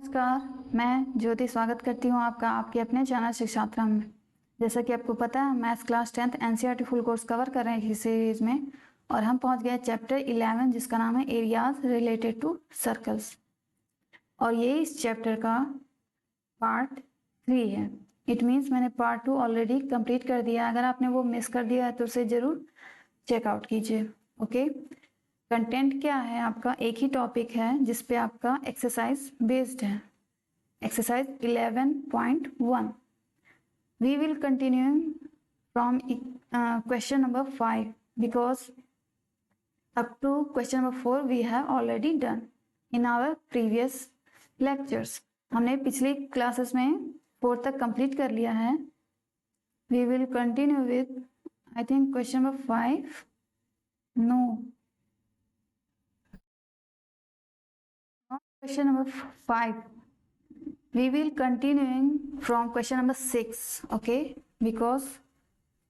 नमस्कार, मैं ज्योति स्वागत करती हूँ आपका आपके अपने चैनल शिक्षात्रा में। जैसा कि आपको पता है, maths class 10th NCERT full course cover कर रहे हैं इस सीरीज में, और हम पहुँच गए चैप्टर 11 जिसका नाम है एरियाज रिलेटेड टू सर्कल्स। और ये इस चैप्टर का पार्ट 3 है। इट मीन्स मैंने पार्ट 2 ऑलरेडी कंप्लीट कर दिया। अगर आपने वो मिस कर दिया है तो उसे ज़रूर चेकआउट कीजिए। ओके, कंटेंट क्या है आपका? एक ही टॉपिक है जिस पे आपका एक्सरसाइज बेस्ड है, exercise 11.1. We will continue from question number 5 because up to question number 4 we have already done in our previous lectures. हमने पिछली क्लासेस में 4 तक कंप्लीट कर लिया है. We will continue with I think question number 5. No. Question number 5. We will continuing from question number 6, okay, because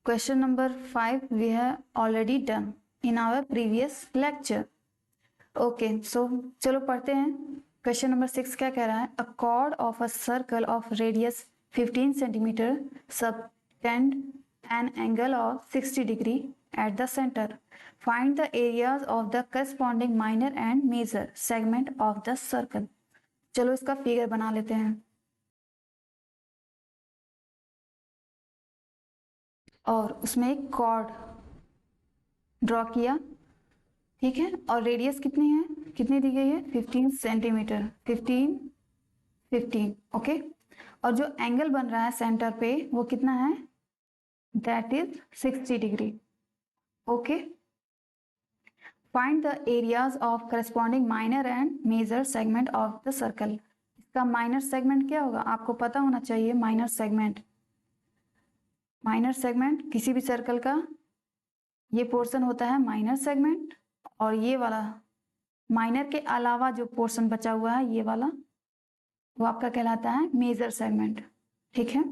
question number 5 we have already done in our previous lecture. Okay, so चलो पढ़ते हैं. Question number 6 क्या कह रहा है? A chord of a circle of radius 15 centimeter subtend an angle of 60 degree at the center. Find the areas of the corresponding minor and major segment of the circle. चलो इसका figure बना लेते हैं. और उसमें एक कॉर्ड ड्रॉ किया, ठीक है, और रेडियस कितनी है, कितनी दी गई है? 15 सेंटीमीटर. 15 ओके. और जो एंगल बन रहा है सेंटर पे वो कितना है? That is 60 degree. Okay. Find the areas of corresponding minor and major segment of the circle. इसका माइनर सेगमेंट क्या होगा? आपको पता होना चाहिए. माइनर सेगमेंट किसी भी सर्कल का ये पोर्शन होता है माइनर सेगमेंट, और ये वाला माइनर के अलावा जो पोर्शन बचा हुआ है ये वाला वो आपका कहलाता है मेजर सेगमेंट. ठीक है,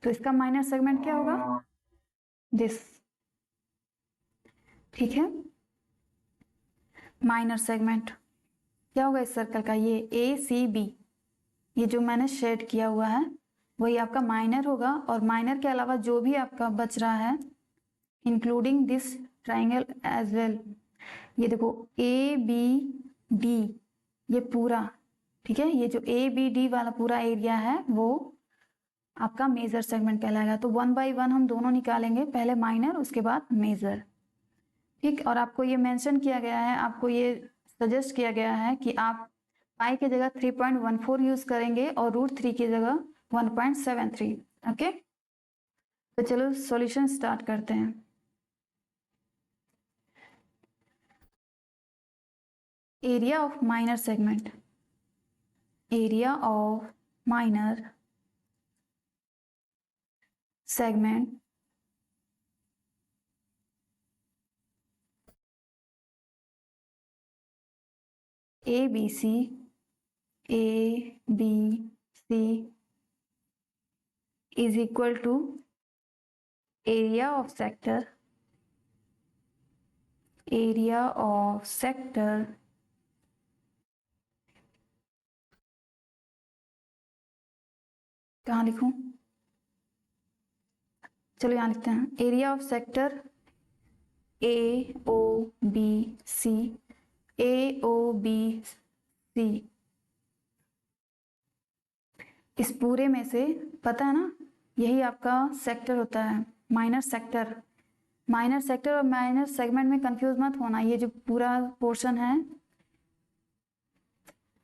तो इसका माइनर सेगमेंट क्या होगा? दिस. ठीक है, माइनर सेगमेंट क्या होगा इस सर्कल का? ये ACB, ये जो मैंने शेड किया हुआ है वही आपका माइनर होगा. और माइनर के अलावा जो भी आपका बच रहा है including this triangle as well, ये देखो ABD ये पूरा, ठीक है, ये जो ABD वाला पूरा एरिया है वो आपका मेजर सेगमेंट कहलाएगा. तो 1 by 1 हम दोनों निकालेंगे, पहले माइनर उसके बाद मेजर. ठीक, और आपको ये मेंशन किया गया है, आपको ये सजेस्ट किया गया है कि आप पाई की जगह 3.14 यूज करेंगे और √3 की जगह 1.73. ओके, तो चलो सॉल्यूशन स्टार्ट करते हैं. Area of minor segment, area of minor segment ABC is equal to area of sector कहाँ लिखूं? चलो यहाँ लिखते हैं. एरिया ऑफ सेक्टर AOBC इस पूरे में से, पता है ना, यही आपका सेक्टर होता है माइनर सेक्टर. और माइनर सेगमेंट में कंफ्यूज मत होना. ये जो पूरा पोर्शन है,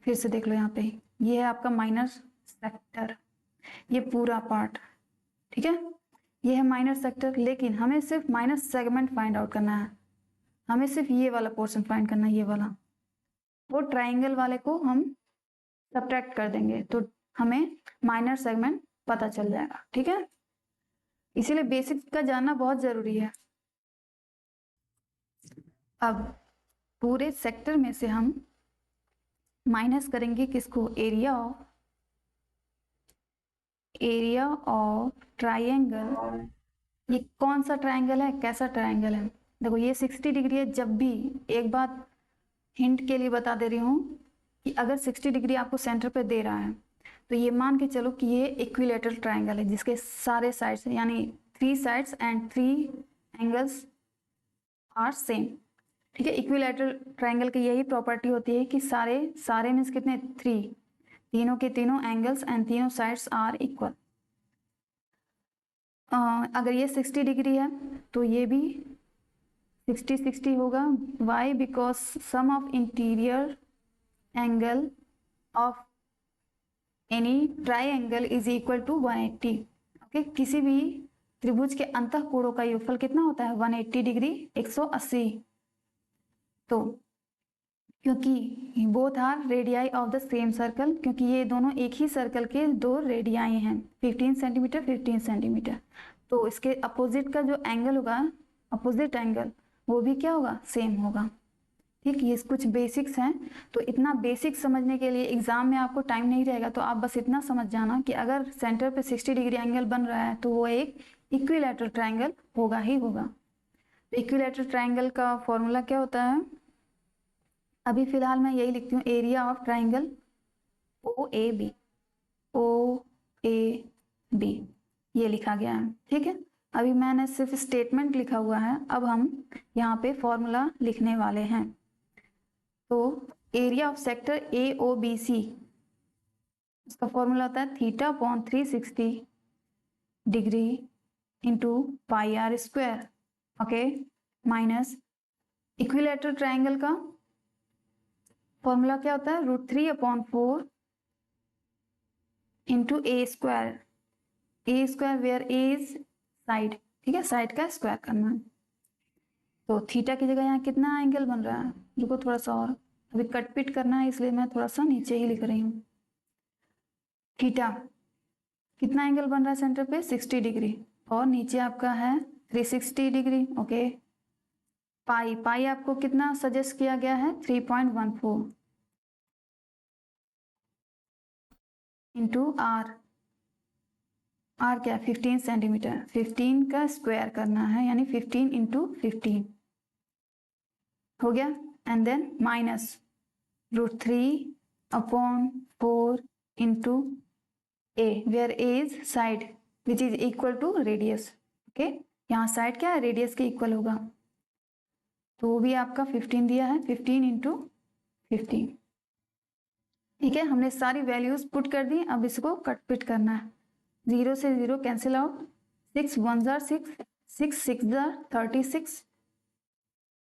फिर से देख लो यहाँ पे, ये है आपका माइनर सेक्टर, ये पूरा पार्ट. ठीक है, ये है माइनर सेक्टर. लेकिन हमें सिर्फ माइनर सेगमेंट फाइंड आउट करना है. हमें सिर्फ ये वाला पोर्शन फाइंड करना है, ये वाला. वो ट्राइंगल वाले को हम सब्ट्रैक्ट कर देंगे तो हमें माइनर सेगमेंट पता चल जाएगा. ठीक है, इसीलिए बेसिक्स का जानना बहुत जरूरी है. अब पूरे सेक्टर में से हम माइनस करेंगे किसको? Area of triangle. ये कौन सा ट्राइंगल है, कैसा ट्राइंगल है? देखो ये 60 डिग्री है. जब भी, एक बात हिंट के लिए बता दे रही हूँ, कि अगर 60 डिग्री आपको सेंटर पे दे रहा है तो ये मान के चलो कि ये इक्विलेटरल ट्राइंगल है जिसके सारे साइड्स यानी 3 sides and 3 angles are same. ठीक है, इक्विलेटरल ट्राइंगल की यही प्रॉपर्टी होती है कि सारे मीन्स कितने 3, तीनों के तीनों एंगल्स एंड तीनों साइड्स आर इक्वल। अगर ये 60 डिग्री है तो ये भी 60 होगा। Why? Because sum of interior angle of any triangle is equal to 180। Okay, किसी भी त्रिभुज के अंतः कोणों का योगफल कितना होता है? 180 डिग्री, 180। तो क्योंकि both are radii of the same circle, क्योंकि ये दोनों एक ही सर्कल के दो रेडियाई हैं, 15 सेंटीमीटर 15 सेंटीमीटर, तो इसके अपोजिट का जो एंगल होगा, अपोजिट एंगल, वो भी क्या होगा? सेम होगा। ठीक, ये कुछ बेसिक्स हैं। तो इतना बेसिक समझने के लिए एग्जाम में आपको टाइम नहीं रहेगा, तो आप बस इतना समझ जाना कि अगर सेंटर पे 60 डिग्री एंगल बन रहा है तो वो एक इक्विलैटरल ट्राइंगल होगा ही होगा। इक्विलैटरल ट्राइंगल का फॉर्मूला क्या होता है? अभी फिलहाल मैं यही लिखती हूँ, area of triangle O A B, O A B, ये लिखा गया है। ठीक है, अभी मैंने सिर्फ स्टेटमेंट लिखा हुआ है, अब हम यहाँ पे फॉर्मूला लिखने वाले हैं। तो area of sector A O B C, इसका फॉर्मूला होता है theta upon 360 degree into pi r square. Okay, minus equilateral triangle का फॉर्मूला क्या होता है? √3/4 into a square. A square where a is side. ठीक है, साइड का स्क्वायर करना है। तो थीटा की जगह यहाँ कितना एंगल बन रहा है? रुको थोड़ा सा और, अभी कट पिट करना है इसलिए मैं थोड़ा सा नीचे ही लिख रही हूँ। थीटा कितना एंगल बन रहा है सेंटर पे? 60 डिग्री, और नीचे आपका है 360 डिग्री। ओके, पाई आपको कितना सजेस्ट किया गया है? 3.14 इंटू आर क्या? 15 सेंटीमीटर, 15 का स्क्वायर करना है, यानी 15 इंटू 15 हो गया। And then minus √3/4 into a, where a is side which is equal to radius. Okay, यहाँ साइड क्या है? रेडियस के इक्वल होगा, तो वो भी आपका 15 दिया है, 15 इंटू 15। ठीक है, हमने सारी वैल्यूज पुट कर दी, अब इसको कट पिट करना है। 0 से 0 cancel out, 6 1 jar 6, 6 6 jar 36।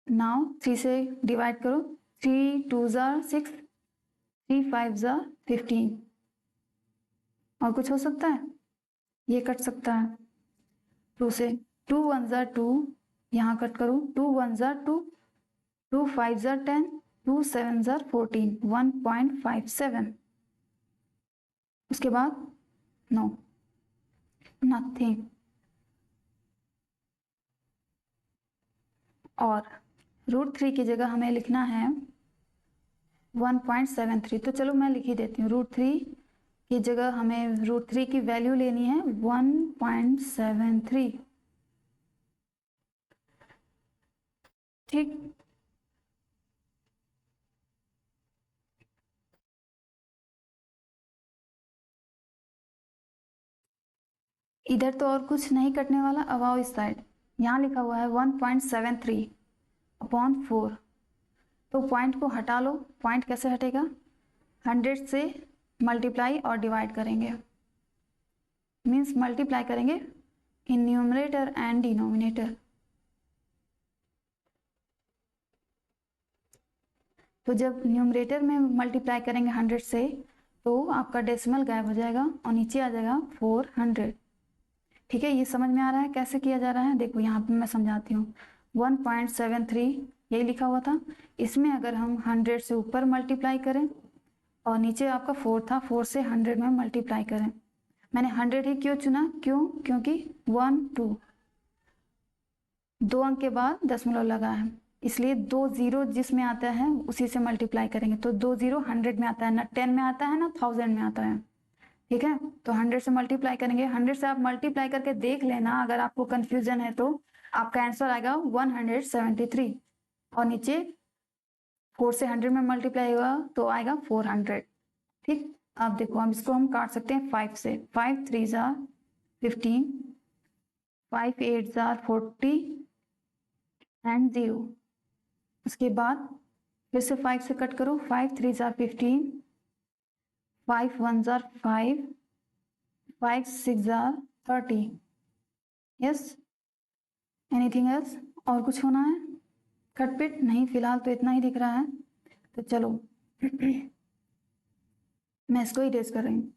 Now 3 से डिवाइड करो, 3 2 जार 6, 3 5 जार 15। और कुछ हो सकता है? ये कट सकता है 2 से, 2 1 जार 2, यहाँ कट करो, 2 1 जार 2, 2 5 जार 10, 2 7 जार 14, 1.57। उसके बाद नो, नथिंग। और √3 की जगह हमें लिखना है 1.73। तो चलो मैं लिख ही देती हूँ, √3 की जगह हमें √3 की वैल्यू लेनी है 1.73। ठीक, इधर तो और कुछ नहीं कटने वाला। अब आओ इस साइड, यहाँ लिखा हुआ है 1.73/4, तो पॉइंट को हटा लो। पॉइंट कैसे हटेगा? 100 से मल्टीप्लाई और डिवाइड करेंगे, मीन्स मल्टीप्लाई करेंगे इन न्यूमरेटर एंड डिनोमिनेटर। तो जब न्यूमरेटर में मल्टीप्लाई करेंगे 100 से, तो आपका डेसिमल गायब हो जाएगा और नीचे आ जाएगा 400। ठीक है, ये समझ में आ रहा है कैसे किया जा रहा है? देखो यहाँ पे मैं समझाती हूँ। 1.73 यही लिखा हुआ था, इसमें अगर हम 100 से ऊपर मल्टीप्लाई करें और नीचे आपका 4 था, 4 से 100 में मल्टीप्लाई करें। मैंने 100 ही क्यों चुना? क्यों? क्योंकि 1 2 2 अंक के बाद दशमलव लगा है, इसलिए 2 0 जिसमें आता है उसी से मल्टीप्लाई करेंगे। तो 2 0 100 में आता है, ना 10 में आता है ना 1000 में आता है। ठीक है, तो 100 से मल्टीप्लाई करेंगे। 100 से आप मल्टीप्लाई करके देख लेना, अगर आपको कंफ्यूजन है तो आपका आंसर आएगा 173। और नीचे 4 से 100 में मल्टीप्लाई होगा तो आएगा 400। ठीक, अब देखो हम इसको हम काट सकते हैं 5 से। 5 3 जार 15, 5 8 जार 40 एंड 0। उसके बाद फिर से 5 से कट करो। 5 3 jar 15, 5 1 jar 5, 5 6 jar 30। Yes, anything else? और कुछ होना है? कटपिट नहीं, फिलहाल तो इतना ही दिख रहा है। तो चलो मैं इसको इरेज कर रही हूँ।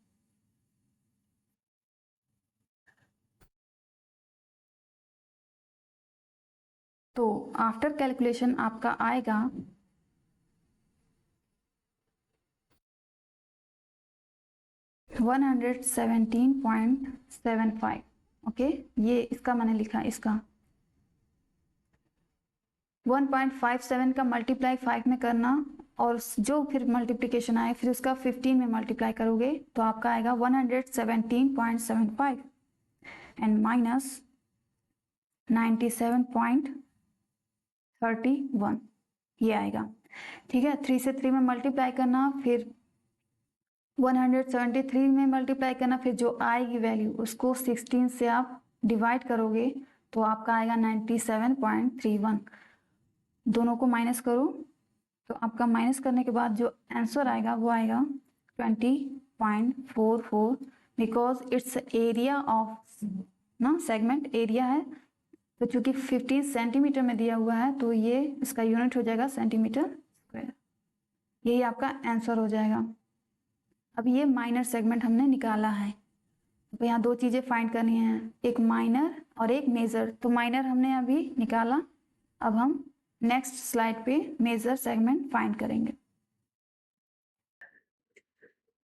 तो आफ्टर कैलकुलेशन आपका आएगा 117.75। ओके, ये इसका मैंने लिखा, इसका 1.57 का मल्टीप्लाई 5 में करना, और जो फिर मल्टीप्लिकेशन आए फिर उसका 15 में मल्टीप्लाई करोगे तो आपका आएगा 117.75 एंड माइनस 97.31, ये आएगा। ठीक है, 3 से 3 में मल्टीप्लाई करना, फिर 173 में मल्टीप्लाई करना, फिर जो आएगी वैल्यू उसको 16 से आप डिवाइड करोगे तो आपका आएगा 97.31। दोनों को माइनस करो तो आपका माइनस करने के बाद जो आंसर आएगा वो आएगा 20.44, बिकॉज इट्स एरिया ऑफ ना सेगमेंट एरिया है। तो चूंकि 15 सेंटीमीटर में दिया हुआ है तो ये इसका यूनिट हो जाएगा सेंटीमीटर स्क्वायर। यही आपका आंसर हो जाएगा। अब ये माइनर सेगमेंट हमने निकाला है। तो यहाँ दो चीज़ें फाइंड करनी है, एक माइनर और एक मेजर। तो माइनर हमने अभी निकाला, अब हम नेक्स्ट स्लाइड पे मेजर सेगमेंट फाइंड करेंगे।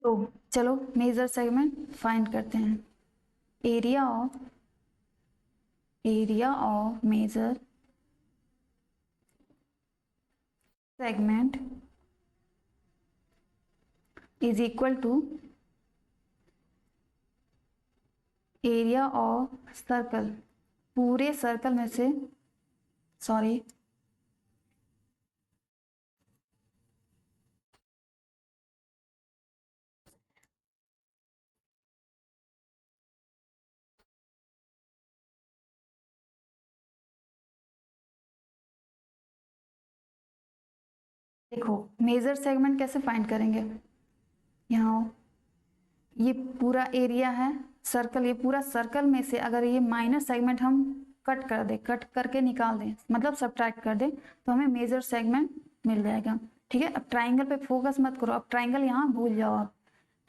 तो चलो मेजर सेगमेंट फाइंड करते हैं। Area of major segment is equal to area of circle, पूरे सर्कल में से, सॉरी देखो मेजर सेगमेंट कैसे फाइंड करेंगे। यहाँ ये पूरा एरिया है सर्कल, ये पूरा सर्कल में से अगर ये माइनर सेगमेंट हम कट कर दे, कट करके निकाल दें, मतलब सब्ट्रैक्ट कर दे, तो हमें मेजर सेगमेंट मिल जाएगा। ठीक है, अब ट्राइंगल पे फोकस मत करो, अब ट्राइंगल यहाँ भूल जाओ। आप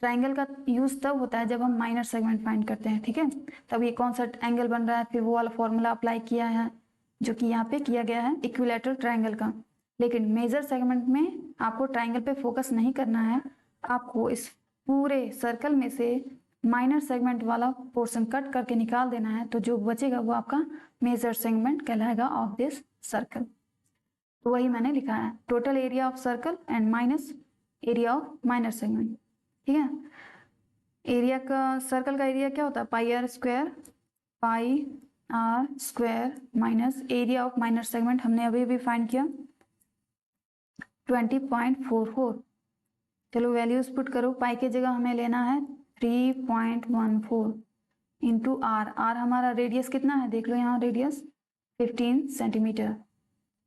ट्राइंगल का यूज तब होता है जब हम माइनर सेगमेंट फाइंड करते हैं। ठीक है, तब ये कौन सा एंगल बन रहा है, फिर वो वाला फॉर्मूला अप्लाई किया है जो कि यहाँ पे किया गया है इक्विलैटरल ट्राइंगल का। लेकिन मेजर सेगमेंट में आपको ट्राइंगल पे फोकस नहीं करना है, आपको इस पूरे सर्कल में से माइनर सेगमेंट वाला पोर्शन कट करके निकाल देना है, तो जो बचेगा वो आपका मेजर सेगमेंट कहलाएगा ऑफ दिस सर्कल। तो वही मैंने लिखा है, total area of circle and minus area of minor segment. ठीक है, एरिया का, सर्कल का एरिया क्या होता है, pi r square minus area of minor segment हमने अभी भी फाइंड किया 20.44। चलो वैल्यूज पुट करो, पाई की जगह हमें लेना है 3.14 इंटू आर। आर हमारा रेडियस कितना है, देख लो यहाँ रेडियस 15 सेंटीमीटर।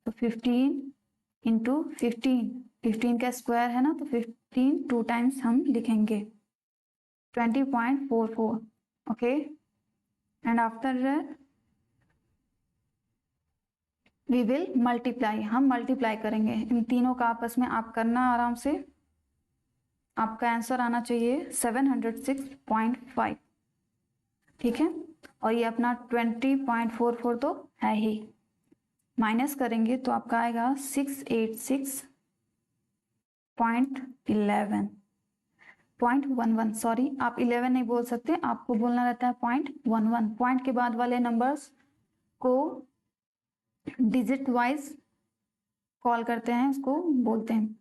तो 15 इंटू 15 का स्क्वायर है ना, तो 15 2 टाइम्स हम लिखेंगे 20.44। Okay, and after that we will multiply, हम मल्टीप्लाई करेंगे इन तीनों का आपस में। आप करना आराम से, आपका आंसर आना चाहिए 706.5। ठीक है, और ये अपना 20.44 तो है ही, माइनस करेंगे तो आपका आएगा 686.11, सॉरी आप 11 नहीं बोल सकते, आपको बोलना रहता है 0.11। पॉइंट के बाद वाले नंबर्स को डिजिट वाइज कॉल करते हैं, उसको बोलते हैं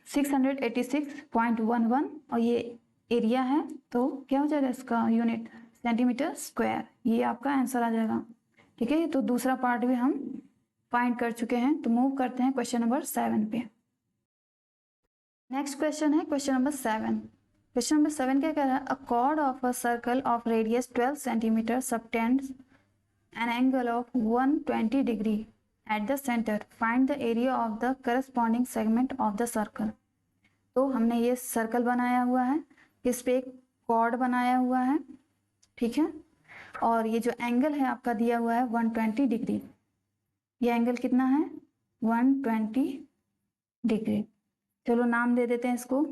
686.11, और ये एरिया है तो क्या हो जाएगा इसका यूनिट सेंटीमीटर स्क्वायर। ये आपका आंसर आ जाएगा। ठीक है, तो दूसरा पार्ट भी हम फाइंड कर चुके हैं। तो मूव करते हैं क्वेश्चन नंबर 7 पे। नेक्स्ट क्वेश्चन है क्वेश्चन नंबर 7। क्वेश्चन नंबर 7 क्या कह रहा है? अ cord of a circle of radius 12 centimetre subtends an angle of 120 degree at the centre, find the area of the corresponding segment of the circle. तो हमने ये circle बनाया हुआ है, इस पे एक कॉर्ड बनाया हुआ है, ठीक है, और ये जो एंगल है आपका दिया हुआ है 120 डिग्री। ये एंगल कितना है? 120 डिग्री। चलो नाम दे देते हैं इसको,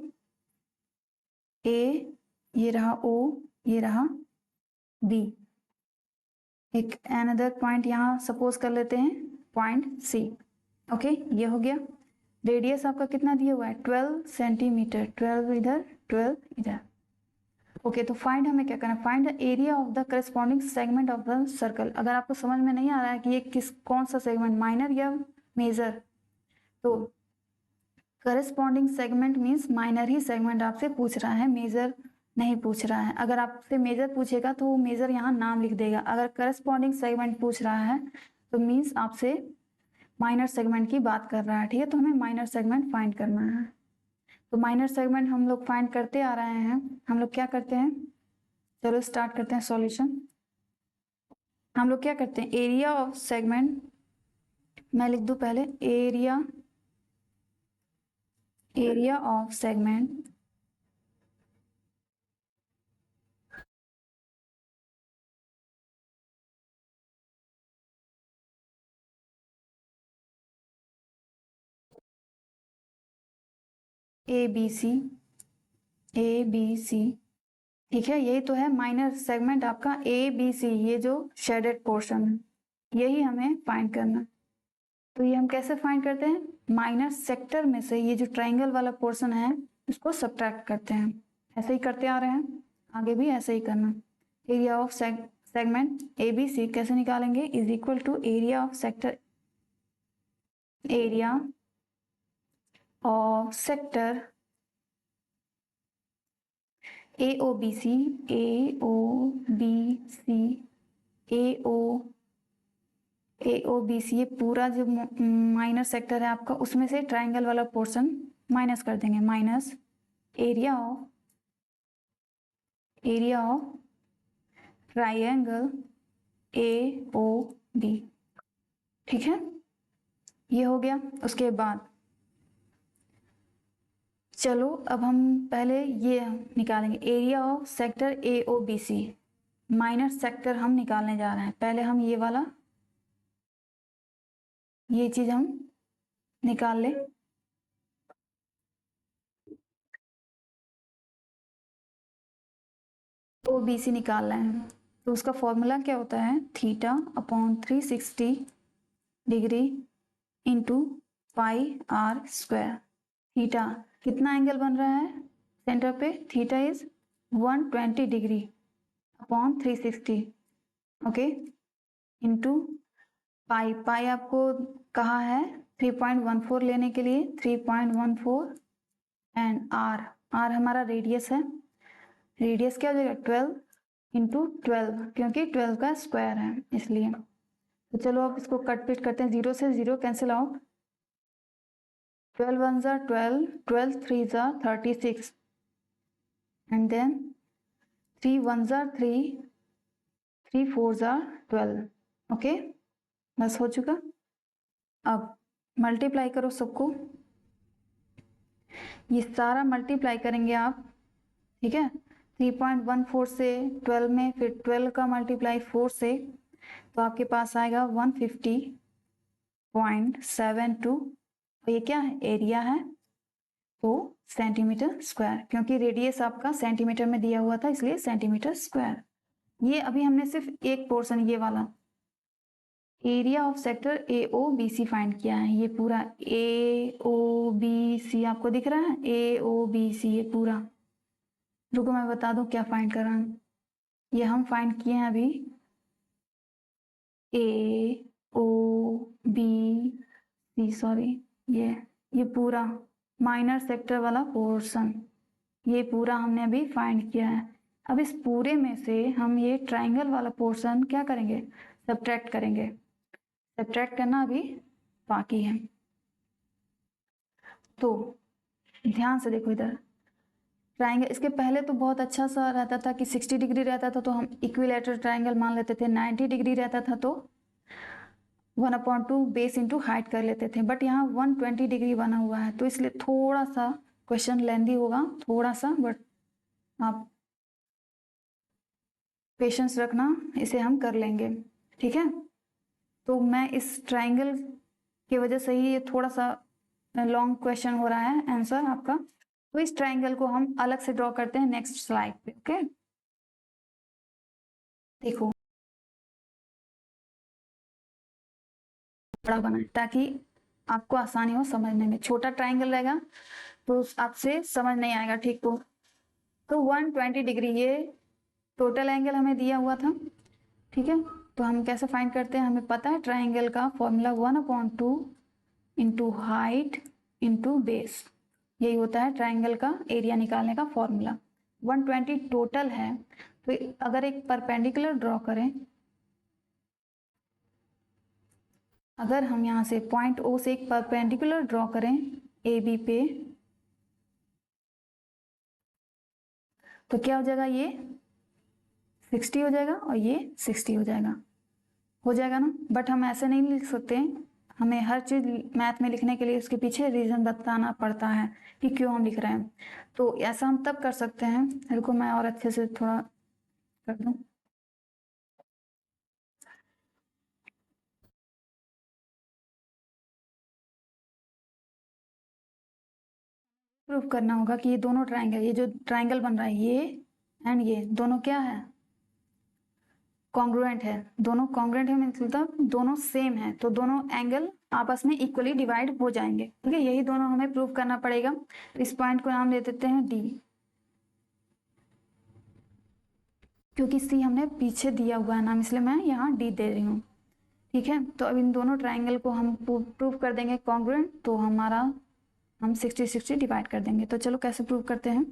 ए, ये रहा ओ, ये रहा बी। एक अनदर पॉइंट यहाँ सपोज कर लेते हैं, पॉइंट सी। ओके, ये हो गया। रेडियस आपका कितना दिया हुआ है? 12 सेंटीमीटर, 12 इधर, 12 इधर। ओके, तो फाइंड हमें क्या करना है? Find the area of the corresponding segment of the circle. अगर आपको समझ में नहीं आ रहा है कि ये कौन सा सेगमेंट, माइनर या मेजर, तो करस्पॉन्डिंग सेगमेंट मीन्स माइनर ही सेगमेंट आपसे पूछ रहा है, मेजर नहीं पूछ रहा है। अगर आपसे मेजर पूछेगा तो वो मेजर यहाँ नाम लिख देगा। अगर करस्पॉन्डिंग सेगमेंट पूछ रहा है तो मीन्स आपसे माइनर सेगमेंट की बात कर रहा है, ठीक है। तो हमें माइनर सेगमेंट फाइंड करना है। तो माइनर सेगमेंट हम लोग फाइंड करते आ रहे हैं। हम लोग क्या करते हैं, चलो स्टार्ट करते हैं सॉल्यूशन। हम लोग क्या करते हैं, एरिया ऑफ सेगमेंट, मैं लिख दूं पहले, area of segment A B C, ठीक है। यही तो है माइनर सेगमेंट आपका ए बी सी, ये जो शेडेड पोर्शन है, यही हमें फाइंड करना। तो ये हम कैसे फाइंड करते हैं? माइनर सेक्टर में से ये जो ट्राइंगल वाला पोर्शन है उसको सब्ट्रैक्ट करते हैं। ऐसे ही करते आ रहे हैं, आगे भी ऐसे ही करना। Area of segment A B C कैसे निकालेंगे? Is equal to area of sector, area of sector A O B C, A O B C, A O B C, ये पूरा जो माइनर सेक्टर है आपका, उसमें से ट्राइंगल वाला पोर्शन माइनस कर देंगे। Minus area of triangle A O B, ठीक है, ये हो गया। उसके बाद चलो अब हम पहले ये निकालेंगे, area of sector A O B C, minor sector हम निकालने जा रहे हैं। पहले हम ये वाला, ये चीज हम निकाल ले। ओ बी सी निकाल रहे हैं, तो उसका फॉर्मूला क्या होता है? Theta upon 360 degree into pi r square. Theta कितना एंगल बन रहा है सेंटर पे? Theta is 120 degree upon 360, okay, into pi. Pi आपको कहा है 3.14 लेने के लिए, 3.14, एंड आर, आर हमारा रेडियस है। रेडियस क्या हो जाएगा? 12 इंटू 12, क्योंकि 12 का स्क्वायर है इसलिए। तो चलो अब इसको कट पिट करते हैं, 0 से 0 कैंसिल आउट, 12 1 ज़ा 12, 12 3 ज़ा 36, एंड देन 3 1 ज़ा 3, 3 4 ज़ा 12, ओके, बस हो चुका। अब मल्टीप्लाई करो सबको, ये सारा मल्टीप्लाई करेंगे आप, ठीक है। 3.14 से 12 में, फिर 12 का मल्टीप्लाई 4 से, तो आपके पास आएगा 150.72। और ये क्या है? एरिया है, तो सेंटीमीटर स्क्वायर, क्योंकि रेडियस आपका सेंटीमीटर में दिया हुआ था इसलिए सेंटीमीटर स्क्वायर। ये अभी हमने सिर्फ एक पोर्शन, ये वाला area of sector A O B C find किया है। ये पूरा ए ओ बी सी आपको दिख रहा है, ए ओ बी सी, ये पूरा। रुको मैं बता दूं क्या फाइंड कर रहा हूँ। ये हम फाइंड किए हैं अभी ए ओ बी सी, सॉरी, ये पूरा माइनर सेक्टर वाला पोर्शन, ये पूरा हमने अभी फाइंड किया है। अब इस पूरे में से हम ये ट्राइंगल वाला पोर्शन क्या करेंगे? सब्ट्रैक्ट करेंगे। सब्ट्रैक्ट करना अभी बाकी है। तो ध्यान से देखो इधर, ट्राइंगल इसके पहले तो बहुत अच्छा सा रहता था कि 60 डिग्री रहता था तो हम इक्विलेटरल ट्राइंगल मान लेते थे, 90 डिग्री रहता था तो 1/2 बेस इंटू हाइट कर लेते थे, बट यहाँ 120 डिग्री बना हुआ है तो इसलिए थोड़ा सा क्वेश्चन लेंदी होगा थोड़ा सा, बट आप पेशेंस रखना, इसे हम कर लेंगे, ठीक है। तो मैं इस ट्राइंगल की वजह से ही ये थोड़ा सा लॉन्ग क्वेश्चन हो रहा है आंसर आपका। तो इस ट्राइंगल को हम अलग से ड्रॉ करते हैं नेक्स्ट स्लाइड पे, ओके। देखो बड़ा बना ताकि आपको आसानी हो समझने में, छोटा ट्राइंगल रहेगा तो आपसे समझ नहीं आएगा, ठीक। तो 120 डिग्री ये टोटल एंगल हमें दिया हुआ था, ठीक है। तो हम कैसे फाइंड करते हैं, हमें पता है ट्राइंगल का formula 1/2 into height into base, यही होता है ट्राइंगल का एरिया निकालने का फॉर्मूला। 120 टोटल है, तो अगर एक परपेंडिकुलर ड्रॉ करें, अगर हम यहाँ से पॉइंट O से एक परपेंडिकुलर ड्रॉ करें AB पे, तो क्या हो जाएगा, ये 60 हो जाएगा और ये 60 हो जाएगा ना। बट हम ऐसे नहीं लिख सकते, हमें हर चीज़ मैथ में लिखने के लिए उसके पीछे रीज़न बताना पड़ता है कि क्यों हम लिख रहे हैं। तो ऐसा हम तब कर सकते हैं, रुको मैं और अच्छे से थोड़ा कर दूं। प्रूफ करना होगा कि ये दोनों ट्राइंगल, ये जो ट्राइंगल बन रहा है ये एंड ये दोनों क्या है, कॉन्ग्रुएंट है। दोनों कॉन्ग्रुएंट है मतलब दोनों सेम है, तो दोनों एंगल आपस में इक्वली डिवाइड हो जाएंगे, ठीक है। यही दोनों हमें प्रूफ करना पड़ेगा। तो इस पॉइंट को नाम दे देते हैं D, क्योंकि C हमने पीछे दिया हुआ है नाम, इसलिए मैं यहाँ D दे रही हूँ, ठीक है। तो अब इन दोनों ट्राइंगल को हम प्रूव कर देंगे कॉन्ग्रुएंट, तो हम 60-60 डिवाइड कर देंगे। तो चलो कैसे प्रूव करते हैं,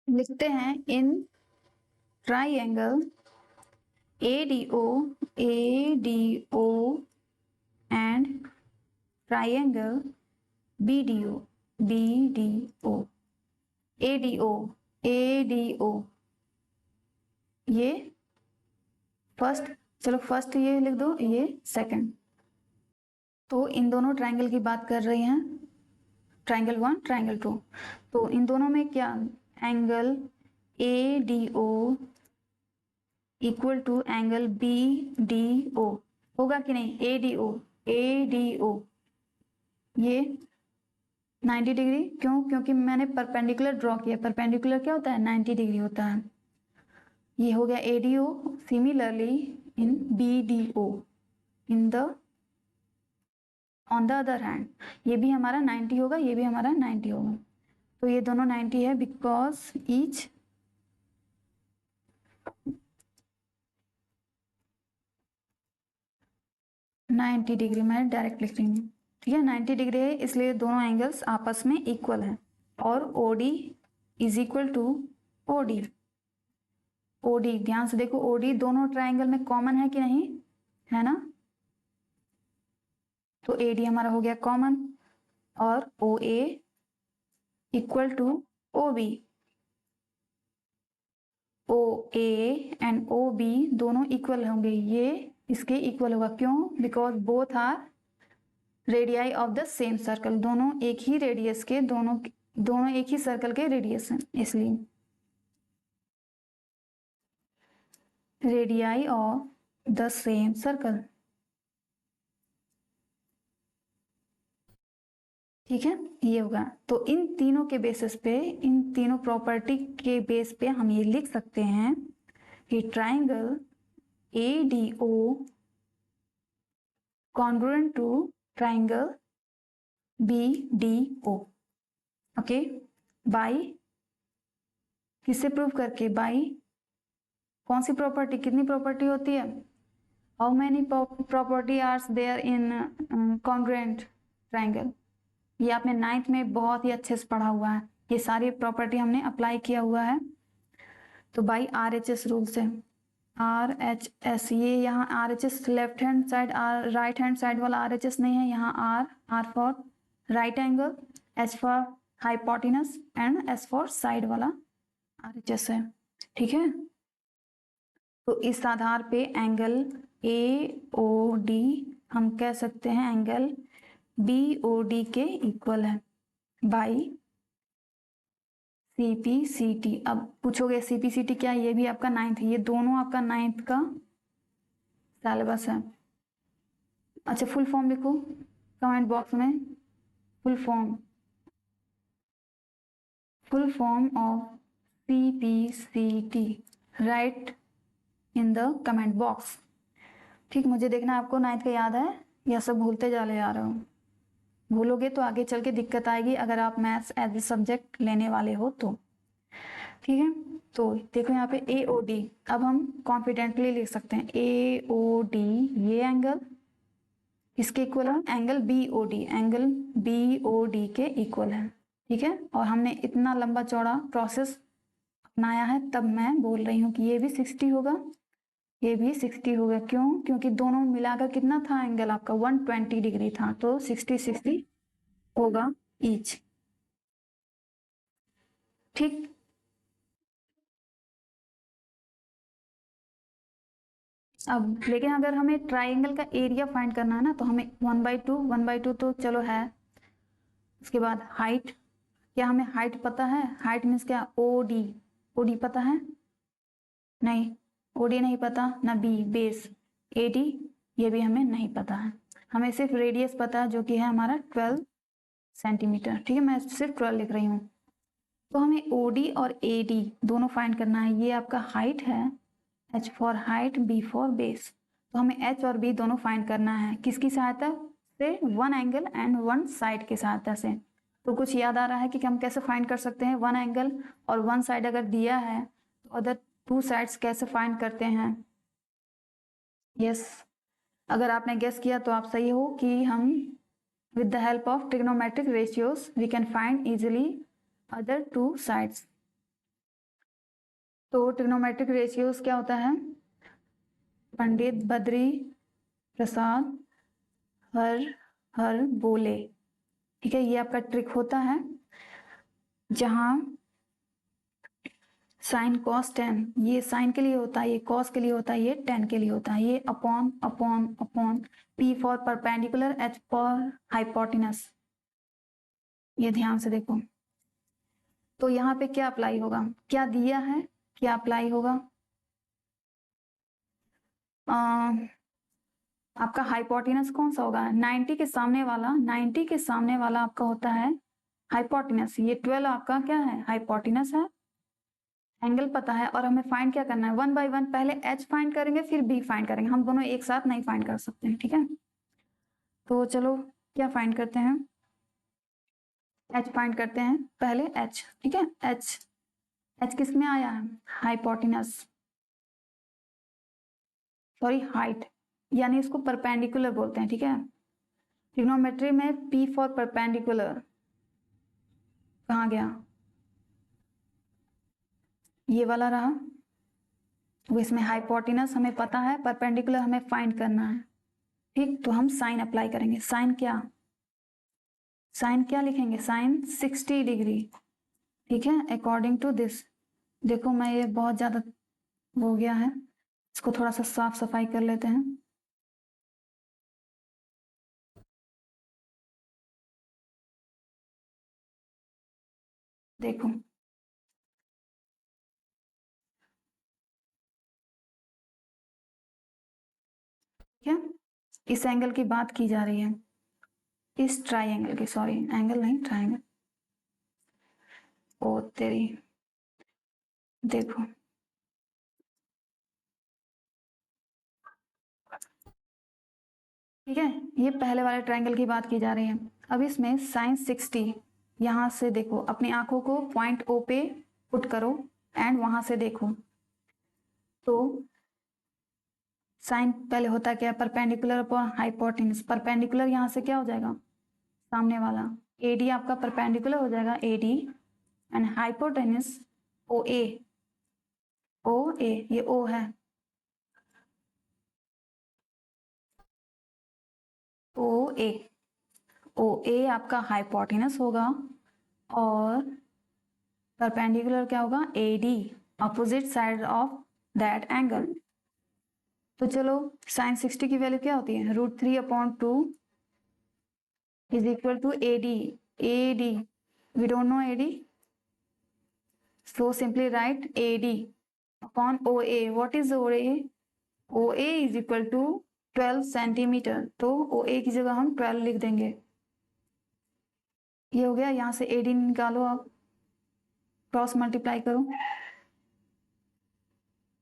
लिखते हैं in triangle ADO and triangle BDO ADO ये फर्स्ट, चलो फर्स्ट ये लिख दो, ये सेकंड। तो इन दोनों ट्राइंगल की बात कर रही हैं, ट्राइंगल 1 ट्राइंगल 2। तो इन दोनों में क्या angle ADO equal to angle BDO होगा कि नहीं, ADO ये 90 डिग्री, क्यों, क्योंकि मैंने परपेंडिकुलर ड्रॉ किया, परपेंडिकुलर क्या होता है 90 डिग्री होता है। ये हो गया ADO, similarly in BDO in the on the other hand, ये भी हमारा 90 होगा, ये भी हमारा 90 होगा। तो ये दोनों 90 है बिकॉज ईच नाइन्टी डिग्री, मैं डायरेक्ट लिख रही हूँ, ठीक है। 90 डिग्री है इसलिए दोनों एंगल्स आपस में इक्वल हैं, और OD is equal to OD ध्यान से देखो, OD दोनों ट्राइंगल में कॉमन है कि नहीं, है ना। तो AD हमारा हो गया कॉमन, और OA equal to OB, OA and OB दोनों इक्वल होंगे, ये इसके इक्वल होगा, क्यों, because both are radii of the same circle, दोनों एक ही रेडियस के, दोनों एक ही सर्कल के रेडियस हैं, इसलिए radii of the same circle, ठीक है, ये होगा। तो इन तीनों के बेसिस पे, इन तीनों प्रॉपर्टी के बेस पे हम ये लिख सकते हैं कि triangle ADO congruent to triangle BDO, okay. By किससे प्रूव करके, बाई कौन सी प्रॉपर्टी, कितनी प्रॉपर्टी होती है, how many property are there in congruent triangle, ये आपने 9th में बहुत ही अच्छे से पढ़ा हुआ है, ये सारी प्रॉपर्टी हमने अप्लाई किया हुआ है। तो बाई RHS रूल से RHS, ये यहाँ RHS left hand side, right hand side वाला RHS नहीं है, यहाँ R for right angle, H for hypotenuse and S for side वाला RHS है, ठीक है। तो इस आधार पे एंगल AOD हम कह सकते हैं एंगल BOD के इक्वल है बाई CPCT। अब पूछोगे CPCT क्या, ये भी आपका 9th है, ये दोनों आपका 9th का सिलेबस है। अच्छा, फुल फॉर्म लिखो कमेंट बॉक्स में, full form of CPCT right in the comment box. ठीक, मुझे देखना आपको 9th का याद है या सब भूलते चले जा रहे हो। भूलोगे तो आगे चल के दिक्कत आएगी अगर आप मैथ्स एज ए सब्जेक्ट लेने वाले हो तो, ठीक है। तो देखो यहाँ पे AOD, अब हम कॉन्फिडेंटली लिख सकते हैं AOD, ये एंगल किसके इक्वल है, एंगल BOD के इक्वल है, ठीक है। और हमने इतना लंबा चौड़ा प्रोसेस अपनाया है, तब मैं बोल रही हूँ कि ये भी 60 होगा, ये भी 60 होगा। क्यों? क्योंकि दोनों मिलाकर कितना था एंगल आपका 120 डिग्री था, तो 60 होगा ईच, ठीक। अब लेकिन अगर हमें ट्राइंगल का एरिया फाइंड करना है ना, तो हमें 1/2 तो चलो है। उसके बाद हाइट, क्या हमें हाइट पता है? हाइट मीन्स क्या? OD पता है? नहीं, OD नहीं पता ना। बेस AD, ये भी हमें नहीं पता है। हमें सिर्फ रेडियस पता है जो कि है हमारा 12 सेंटीमीटर, ठीक है। मैं सिर्फ 12 लिख रही हूँ। तो हमें OD और AD दोनों फाइंड करना है। ये आपका हाइट है, H for height, B for base. तो हमें H और B दोनों फाइंड करना है किसकी सहायता से? One angle and one side की सहायता से। तो कुछ याद आ रहा है कि हम कैसे फाइंड कर सकते हैं? वन एंगल और वन साइड अगर दिया है तो अदर टू साइड्स कैसे फाइंड करते हैं? यस, अगर आपने गेस किया तो आप सही हो कि हम with the help of trigonometric ratios we can find easily other two sides। तो trigonometric ratios क्या होता है? पंडित बद्री प्रसाद हर बोले, ठीक है। ये आपका ट्रिक होता है जहां साइन कॉस टेन, ये साइन के लिए होता है, ये कॉस के लिए होता है, ये टेन के लिए होता है। ये upon upon upon, P for perpendicular, H for hypotenuse. ये ध्यान से देखो। तो यहाँ पे क्या अप्लाई होगा? क्या दिया है, क्या अप्लाई होगा? आपका हाइपोटेनस कौन सा होगा? 90 के सामने वाला, 90 के सामने वाला आपका होता है हाइपोटेनस। ये 12 आपका क्या है? हाइपोटेनस है। एंगल पता है और हमें फाइंड क्या करना है? 1 बाय 1 पहले H फाइंड करेंगे फिर B फाइंड करेंगे। हम दोनों एक साथ नहीं फाइंड कर सकते हैं, ठीक है। तो चलो क्या फाइंड करते हैं? H फाइंड करते हैं पहले, H, ठीक है। H किस में आया है? हाइपोटेनस, सॉरी हाइट, यानी इसको परपेंडिकुलर बोलते हैं, ठीक है। ट्रिग्नोमेट्री में P फॉर परपेंडिकुलर कहाँ गया? ये वाला रहा। वो इसमें हाइपोटेनस हमें पता है, परपेंडिकुलर हमें फाइंड करना है, ठीक। तो हम साइन अप्लाई करेंगे। साइन क्या? साइन क्या लिखेंगे? साइन 60 डिग्री, ठीक है, अकॉर्डिंग टू दिस। देखो मैं ये बहुत ज्यादा हो गया है, इसको थोड़ा सा साफ सफाई कर लेते हैं। देखो क्या, इस एंगल की बात की जा रही है, इस ट्राइंगल की, सॉरी एंगल नहीं ट्राइंगल। ओ तेरी, देखो ठीक है, ये पहले वाले ट्राइंगल की बात की जा रही है। अब इसमें साइन 60, यहाँ से देखो, अपनी आंखों को पॉइंट O पे पुट करो एंड वहां से देखो। तो साइन पहले होता क्या? Perpendicular upon hypotenuse. परपेंडिकुलर यहाँ से क्या हो जाएगा? सामने वाला AD आपका परपेंडिकुलर हो जाएगा, AD and hypotenuse OA, OA ये O है, ओ ए आपका हाइपोटेनस होगा और परपेंडिकुलर क्या होगा, AD, opposite side of that angle. तो चलो साइन 60 की वैल्यू क्या होती है, √3/2 is equal to AD we don't know AD, so simply write AD upon OA. what is OA? OA is equal to 12 centimetre, तो OA की जगह हम 12 लिख देंगे। ये हो गया, यहाँ से AD निकालो, आप क्रॉस मल्टीप्लाई करो,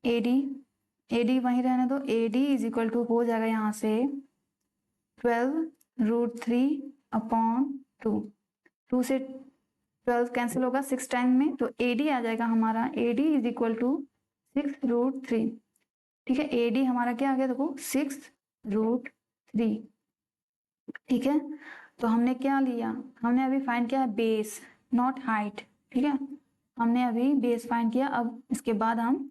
AD वहीं रहने दो, AD इज इक्वल टू हो जाएगा यहाँ से 12√3/2, 2 से 12 कैंसिल होगा 6 टाइम में, तो AD आ जाएगा हमारा, AD इज इक्वल टू 6√3। ठीक है, AD हमारा क्या आ गया, देखो 6√3। ठीक है, तो हमने क्या लिया, हमने अभी फाइंड किया बेस, नॉट हाइट। ठीक है, हमने अभी बेस फाइंड किया, अब इसके बाद हम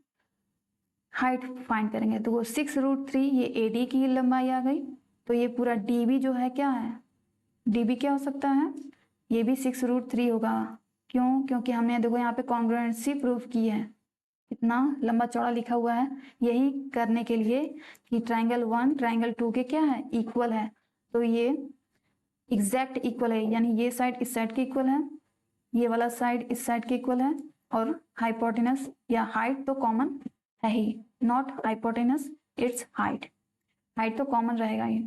हाइट फाइंड करेंगे। तो वो 6√3, ये AD की लंबाई आ गई, तो ये पूरा DB जो है क्या है, DB क्या हो सकता है, ये भी 6√3 होगा। क्यों, क्योंकि हमने देखो यहाँ पे कॉन्ग्रुएंसी प्रूफ की है, इतना लंबा चौड़ा लिखा हुआ है, यही करने के लिए कि ट्राइंगल 1 ट्राइंगल 2 के क्या है, इक्वल है। तो ये एग्जैक्ट इक्वल है, यानी ये साइड इस साइड के इक्वल है, ये वाला साइड इस साइड के इक्वल है, और हाइपोटेनस या हाइट तो कॉमन है ही, not hypotenuse it's height, height तो कॉमन रहेगा ये।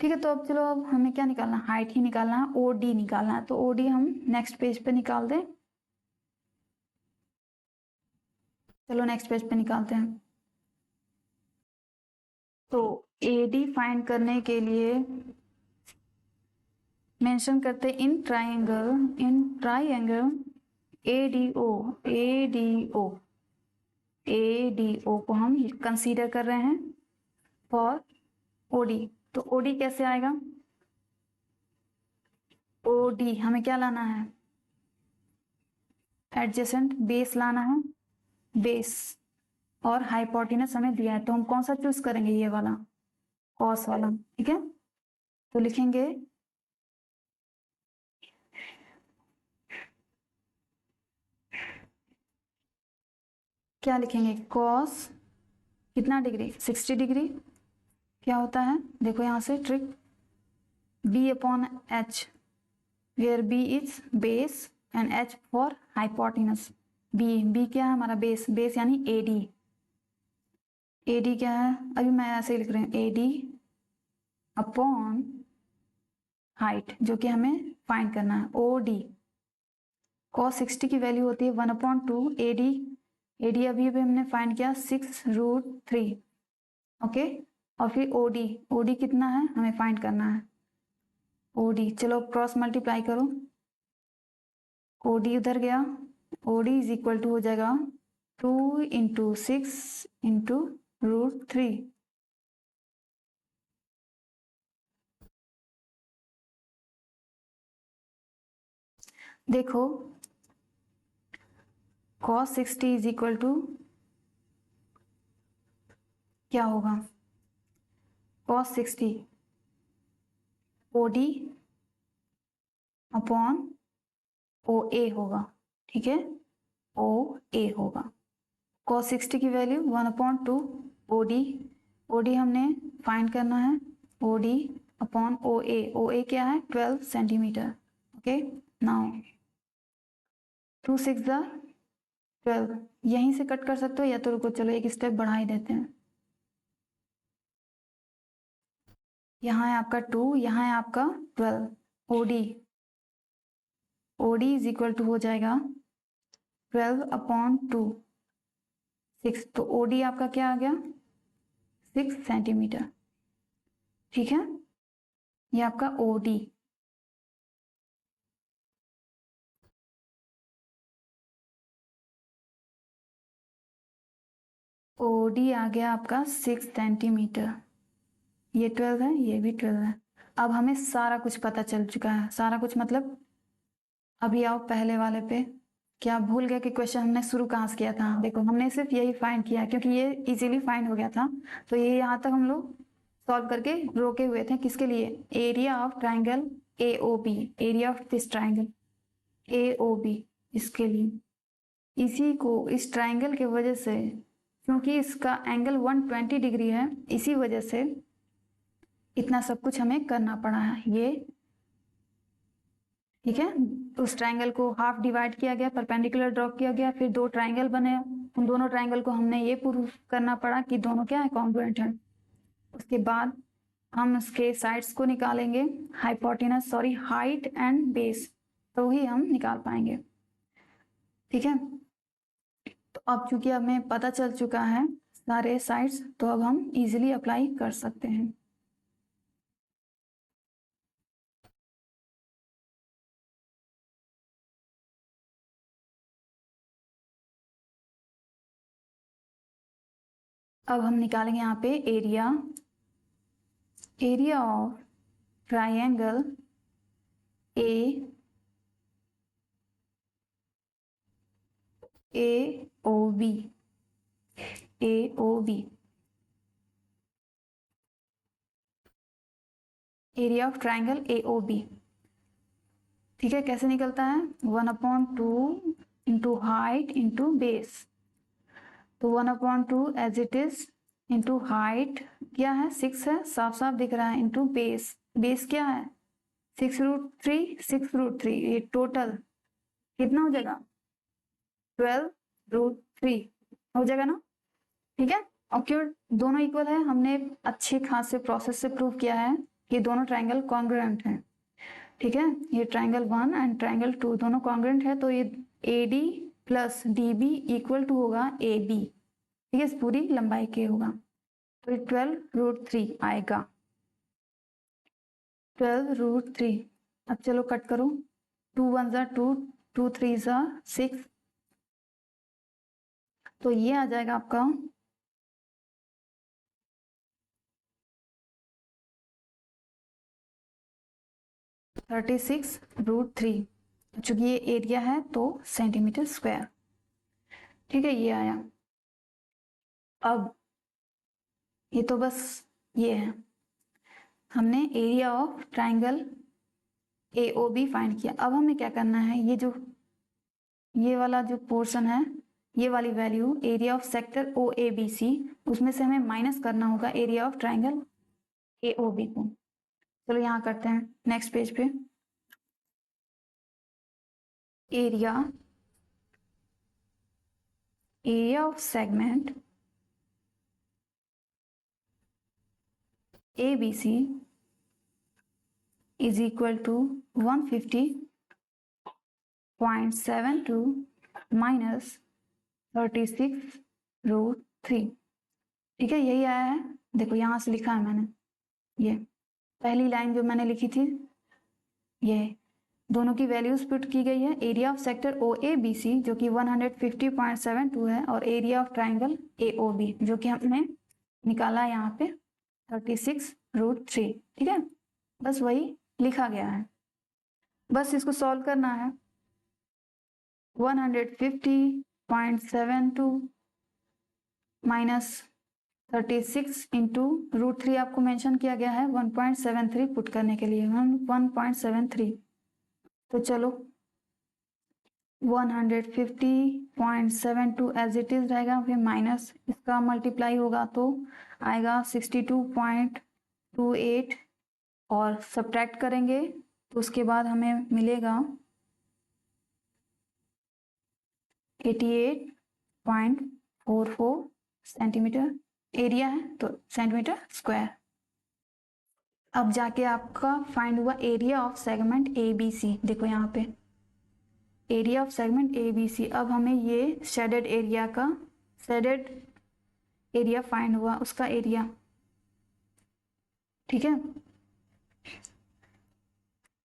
ठीक है, तो अब चलो, अब हमें क्या निकालना है, हाइट ही निकालना है, OD निकालना है, तो OD हम नेक्स्ट पेज पे निकाल दें। चलो नेक्स्ट पेज पे निकालते हैं। तो AD फाइंड करने के लिए मेंशन करते हैं इन ट्राइंगल ADO को हम कंसीडर कर रहे हैं फॉर OD। तो OD कैसे आएगा, OD हमें क्या लाना है, एडजेसेंट बेस लाना है, बेस, और हाइपोटेनस हमें दिया है, तो हम कौन सा चूज करेंगे, ये वाला कॉस वाला। ठीक है, तो लिखेंगे क्या लिखेंगे, कॉस कितना डिग्री, 60 डिग्री। क्या होता है, देखो यहाँ से trick, B/H, where B is base and H for hypotenuse. B क्या है हमारा, बेस, बेस यानी AD क्या है, अभी मैं ऐसे ही लिख रही हूँ, AD/, हाइट जो कि हमें फाइंड करना है, OD। cos 60 की वैल्यू होती है 1/2 AD अभी हमने फाइंड किया 6√3। ओके, और फिर OD कितना है हमें फाइंड करना है, OD चलो क्रॉस मल्टीप्लाई करो, OD उधर गया, OD इज इक्वल टू हो जाएगा 2 × 6 × √3। देखो cos 60 इज इक्वल टू क्या होगा, cos 60 OD अपॉन OA होगा। ठीक है, OA होगा, cos 60 की वैल्यू 1/2 OD हमने फाइंड करना है, OD अपॉन OA क्या है 12 सेंटीमीटर। ओके, नाउ 2 6 12, यहीं से कट कर सकते हो या तो रुको, चलो एक स्टेप बढ़ा ही देते हैं, यहाँ है आपका 2, यहाँ है आपका 12, OD इज इक्वल टू हो जाएगा 12/2, 6, तो OD आपका क्या आ गया 6 सेंटीमीटर। ठीक है, ये आपका OD। OD आ गया आपका 6 सेंटीमीटर, ये 12 है, ये भी 12 है। अब हमें सारा कुछ पता चल चुका है, सारा कुछ मतलब, अभी आओ पहले वाले पे, क्या भूल गए कि क्वेश्चन हमने शुरू कहाँ से किया था, देखो हमने सिर्फ यही फाइंड किया क्योंकि ये इजीली फाइंड हो गया था, तो ये यहाँ तक हम लोग सॉल्व करके रोके हुए थे। किसके लिए? Area of triangle AOB, area of this triangle AOB, इसके लिए। इसी को इस ट्राइंगल के वजह से, क्योंकि इसका एंगल 120 डिग्री है, इसी वजह से इतना सब कुछ हमें करना पड़ा है। ये ठीक है, उस ट्राइंगल को हाफ डिवाइड किया गया, परपेंडिकुलर ड्रॉ किया गया, फिर दो ट्राइंगल बने। उन दोनों ट्राइंगल को हमने ये प्रूव करना पड़ा कि दोनों क्या है, कॉन्ग्रुएंट है। उसके बाद हम उसके साइड्स को निकालेंगे, हाइट एंड बेस, तो ही हम निकाल पाएंगे। ठीक है, तो अब चूंकि हमें पता चल चुका है सारे साइड्स, तो अब हम इजीली अप्लाई कर सकते हैं। अब हम निकालेंगे यहाँ पे area of triangle AOB, area of triangle AOB। ठीक है, कैसे निकलता है? 1/2 इंटू हाइट इंटू बेस। तो 1/2 as it is into height क्या है, 6 है, साफ साफ दिख रहा है, इंटू बेस क्या है, 6√3, ये टोटल कितना हो जाएगा, 12√3 हो जाएगा ना। ठीक है, और क्यों दोनों इक्वल है, हमने अच्छे खासे प्रोसेस से प्रूव किया है कि दोनों ट्राइंगल कॉन्ग्रुएंट हैं। ठीक है, ये ट्राइंगल 1 एंड ट्राइंगल 2 दोनों कॉन्ग्रुएंट है, तो ये AD plus DB equal to होगा AB। ठीक है, इस पूरी लंबाई के होगा, तो ये 12√3 आएगा, 12√3। अब चलो कट करो, 2 1 जा 2, 2 3 जा 6, तो ये आ जाएगा आपका 36√3। चूंकि ये एरिया है तो सेंटीमीटर स्क्वायर। ठीक है, ये आया। अब ये तो बस ये है, हमने area of triangle AOB find किया। अब हमें क्या करना है, ये वाला जो पोर्शन है, ये वाली value area of sector OABC, उसमें से हमें माइनस करना होगा एरिया ऑफ ट्राइंगल AOB को। चलो यहाँ करते हैं नेक्स्ट पेज पे। Area of segment ABC is equal to 150.72 minus 36√3। ठीक है, यही आया है, देखो यहाँ से लिखा है मैंने, ये पहली लाइन जो मैंने लिखी थी, ये दोनों की वैल्यूज पुट की गई है। एरिया ऑफ सेक्टर OABC जो कि 150.72 है, और एरिया ऑफ ट्राइंगल AOB जो कि हमने निकाला है यहाँ पे 36√3। ठीक है, बस वही लिखा गया है, बस इसको सॉल्व करना है। 150.72 माइनस 36 इंटू √3 आपको मेंशन किया गया है 1.73 पुट करने के लिए, 1.73। तो चलो 150.72 एज इट इज रहेगा, फिर माइनस इसका मल्टीप्लाई होगा तो आएगा 62.28, और सब्ट्रैक्ट करेंगे तो उसके बाद हमें मिलेगा 88.44 सेंटीमीटर एरिया है, तो सेंटीमीटर स्क्वायर। अब जाके आपका फाइंड हुआ एरिया ऑफ सेगमेंट ABC। देखो यहाँ पे एरिया ऑफ सेगमेंट ABC। अब हमें ये शेडेड एरिया फाइंड हुआ, उसका एरिया। ठीक है,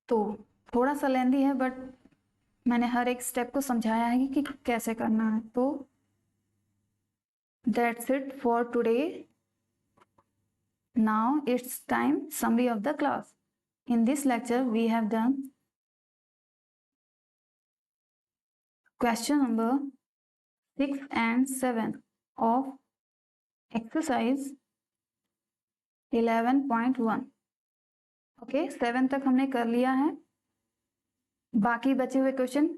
तो थोड़ा सा लेंदी है, बट मैंने हर एक स्टेप को समझाया है कि कैसे करना है। तो that's it for today. Now it's time summary of the class. In this lecture we have done question number 6 and 7 of exercise 11.1। Okay, 7 तक हमने कर लिया है। बाकी बचे हुए question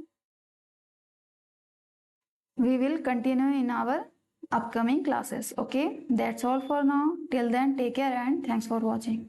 we will continue in our upcoming classes. Okay, that's all for now. Till then, take care and thanks for watching.